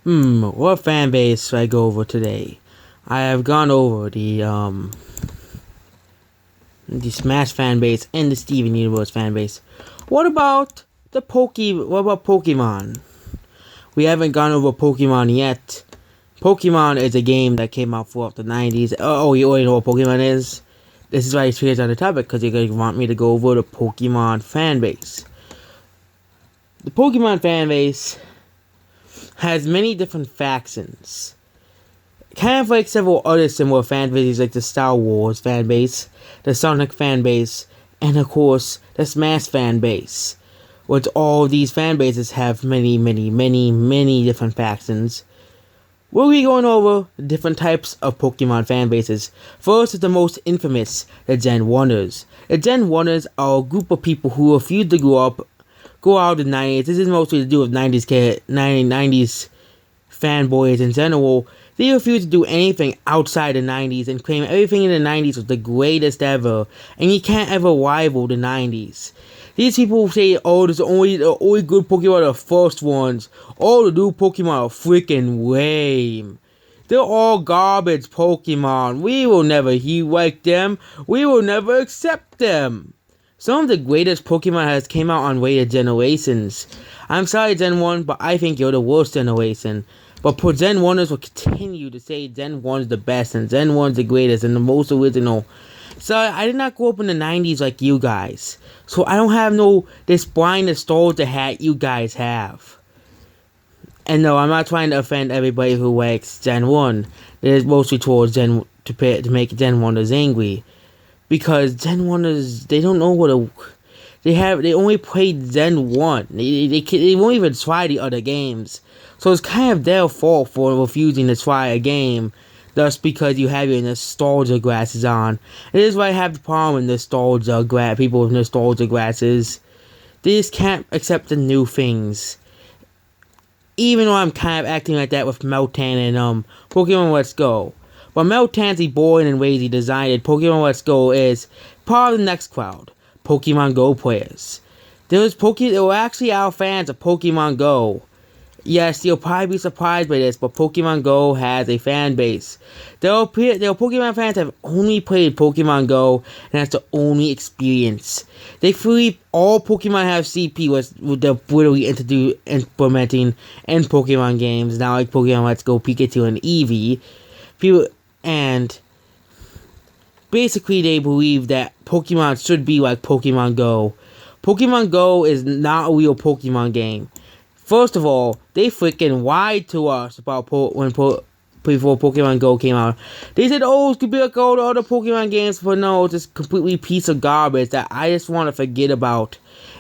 What fan base should I go over today? I have gone over the Smash fan base and the Steven Universe fan base. What about what about Pokemon? We haven't gone over Pokemon yet. Pokemon is a game that came out throughout the 90s. Oh, you already know what Pokemon is? This is why it's curious on the topic, because you're going to want me to go over the Pokemon fan base. The Pokemon fan base has many different factions. Kind of like several other similar fan bases like the Star Wars fan base, the Sonic fan base, and of course, the Smash fan base. Which all these fan bases have many different factions. We'll be going over different types of Pokemon fan bases. First is the most infamous, the Gen 1ers. The Gen 1ers are a group of people who refuse to grow out of the 90s. This is mostly to do with 90s fanboys in general. They refuse to do anything outside the 90s and claim everything in the 90s was the greatest ever, and you can't ever rival the 90s. These people say, oh, the only good Pokemon are the first ones. All the new Pokemon are freaking lame. They're all garbage Pokemon. We will never like them. We will never accept them. Some of the greatest Pokemon has came out on later generations. I'm sorry, Gen 1, but I think you're the worst generation. But Gen 1ers will continue to say Gen 1 is the best and Gen 1 is the greatest and the most original. So I did not grow up in the 90s like you guys. So I don't have this blind nostalgia hat you guys have. And no, I'm not trying to offend everybody who likes Gen 1. It is mostly towards to make Gen 1ers angry. Because Gen 1ers, they don't know they only played Gen 1. They won't even try the other games. So it's kind of their fault for refusing to try a game. Thus, because you have your nostalgia glasses on. It is why I have the problem with people with nostalgia glasses. They just can't accept the new things. Even though I'm kind of acting like that with Meltan and Pokemon Let's Go. But Meltan's the boring and lazy design that Pokemon Let's Go is part of the next crowd. Pokemon Go players. There were actually our fans of Pokemon Go. Yes, you'll probably be surprised by this, but Pokemon Go has a fan base. There are Pokemon fans that have only played Pokemon Go, and that's the only experience. They believe all Pokemon have CP was they're literally implementing in Pokemon games, now like Pokemon Let's Go, Pikachu, and Eevee. And basically they believe that Pokemon should be like Pokemon Go. Pokemon Go is not a real Pokemon game. First of all, they freaking lied to us about before Pokemon Go came out. They said, oh, it could be like all the other Pokemon games, but no, it's just completely piece of garbage that I just want to forget about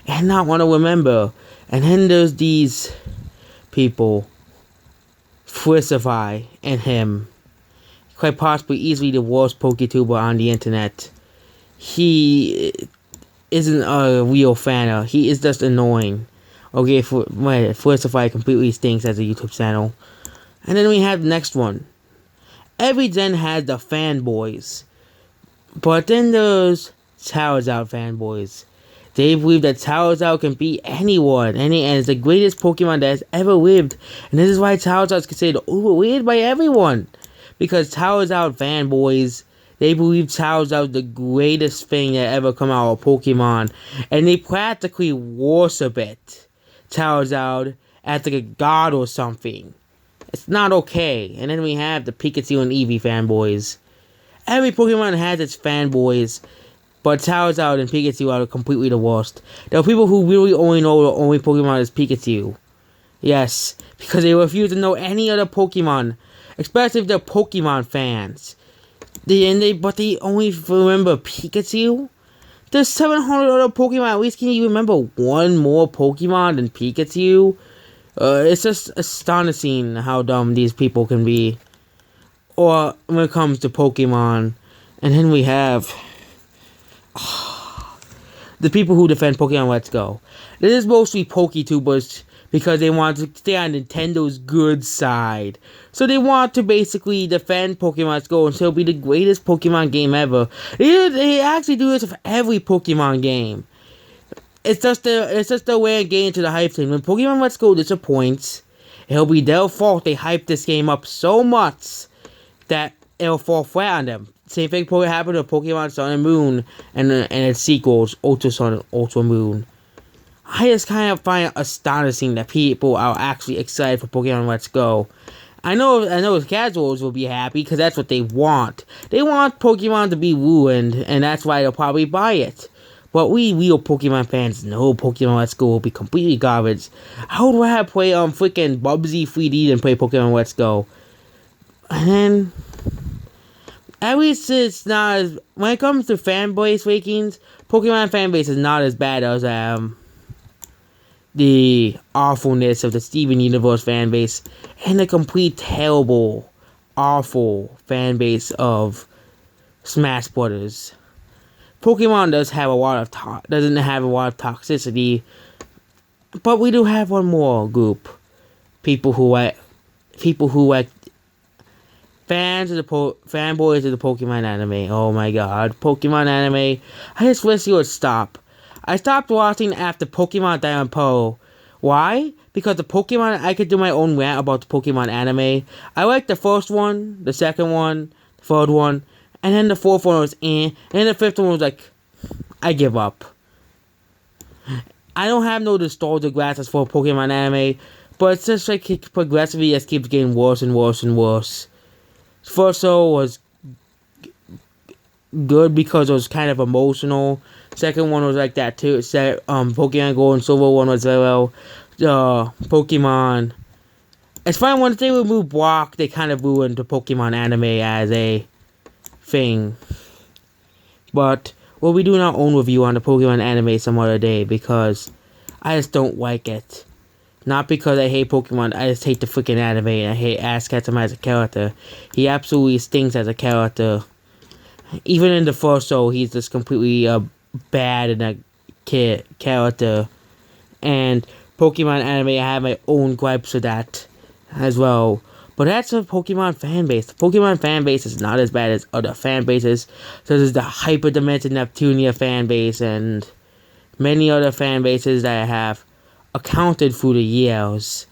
and not want to remember. And then there's these people, Frisify and him, quite possibly easily the worst PokeTuber on the internet. He isn't a real fan. He is just annoying. Okay, Frisify completely stinks as a YouTube channel. And then we have the next one. Every gen has the fanboys. But then there's Charizard fanboys. They believe that Charizard can beat anyone. And is the greatest Pokemon that has ever lived. And this is why Charizard is considered overrated by everyone. Because Charizard fanboys, they believe Charizard is the greatest thing that ever come out of Pokemon. And they practically worship it. Charizard as like a god or something. It's not okay. And then we have the Pikachu and Eevee fanboys. Every Pokemon has its fanboys, but Charizard and Pikachu are completely the worst. There are people who really only know the only Pokemon is Pikachu. Yes, because they refuse to know any other Pokemon, especially if they're Pokemon fans. But they only remember Pikachu? There's 700 other Pokemon. At least can you remember one more Pokemon than Pikachu? It's just astonishing how dumb these people can be. Or when it comes to Pokemon. And then we have the people who defend Pokemon Let's Go. This is mostly PokeTubers because they want to stay on Nintendo's good side. So they want to basically defend Pokemon Let's Go until it'll be the greatest Pokemon game ever. They actually do this with every Pokemon game. It's just their way of getting to the hype train. When Pokemon Let's Go disappoints, It'll be their fault they hyped this game up so much that it'll fall flat on them. Same thing probably happened to Pokemon Sun and Moon and its sequels, Ultra Sun and Ultra Moon. I just kind of find it astonishing that people are actually excited for Pokemon Let's Go. I know casuals will be happy because that's what they want. They want Pokemon to be ruined, and that's why they'll probably buy it. But we real Pokemon fans know Pokemon Let's Go will be completely garbage. I would rather play freaking Bubsy 3D than play Pokemon Let's Go. And then, at least it's not as, when it comes to fanbase rankings, Pokemon fanbase is not as bad as the awfulness of the Steven Universe fanbase and the complete terrible, awful fanbase of Smash Brothers. Pokemon doesn't have a lot of toxicity, but we do have one more group, people who like fanboys of the Pokemon anime. Oh my god, Pokemon anime! I just wish you would stop. I stopped watching after Pokemon Diamond Pearl. Why? Because the Pokemon, I could do my own rant about the Pokemon anime. I liked the first one, the second one, the third one, and then the fourth one was and then the fifth one was like, I give up. I don't have no nostalgia glasses for Pokemon anime, but it's just like it progressively just keeps getting worse and worse and worse. First show was good because it was kind of emotional. Second one was like that too. Pokemon Gold and Silver one was very well. Pokemon. It's fine once they removed Brock, they kind of ruined the Pokemon anime as a thing. But we'll be doing our own review on the Pokemon anime some other day because I just don't like it. Not because I hate Pokemon, I just hate the freaking anime and I hate Ash Ketchum as a character. He absolutely stinks as a character. Even in the first show, he's just completely bad in a character. And Pokemon anime, I have my own gripes with that as well. But that's a Pokemon fanbase. The Pokemon fanbase is not as bad as other fan bases. So there's the Hyper Dimension Neptunia fanbase and many other fan bases that I have accounted through the years.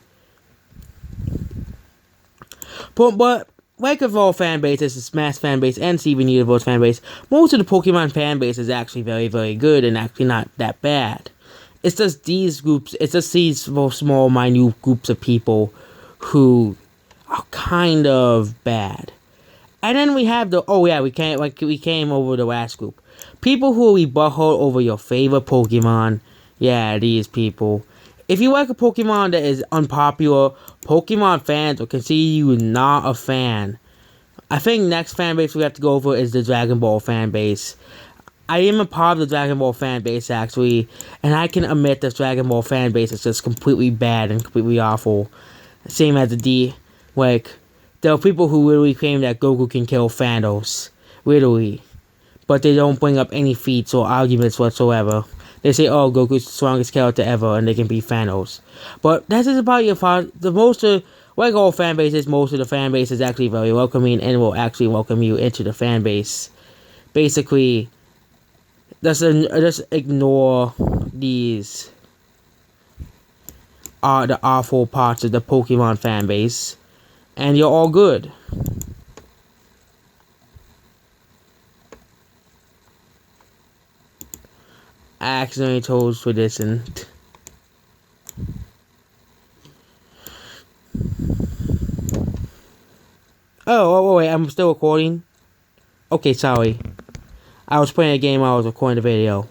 But like of all fan bases, the Smash fan base and Steven Universe fan base, most of the Pokemon fan base is actually very, very good and actually not that bad. It's just these groups, it's just these small, minute groups of people who are kind of bad. And then we have we came over the last group. People who we butthurt over your favorite Pokemon. Yeah, these people. If you like a Pokemon that is unpopular, Pokemon fans will consider you not a fan. I think next fan base we have to go over is the Dragon Ball fan base. I am a part of the Dragon Ball fan base actually, and I can admit that Dragon Ball fan base is just completely bad and completely awful. Same as there are people who literally claim that Goku can kill Thanos. Literally. But they don't bring up any feats or arguments whatsoever. They say, oh, Goku's the strongest character ever, and they can beat Thanos. But that's just about your part. Like all fan bases, most of the fan base is actually very welcoming, and will actually welcome you into the fan base. Basically, just ignore these the awful parts of the Pokemon fan base, and you're all good. I accidentally chose for this and wait, I'm still recording? Okay, sorry. I was playing a game while I was recording the video.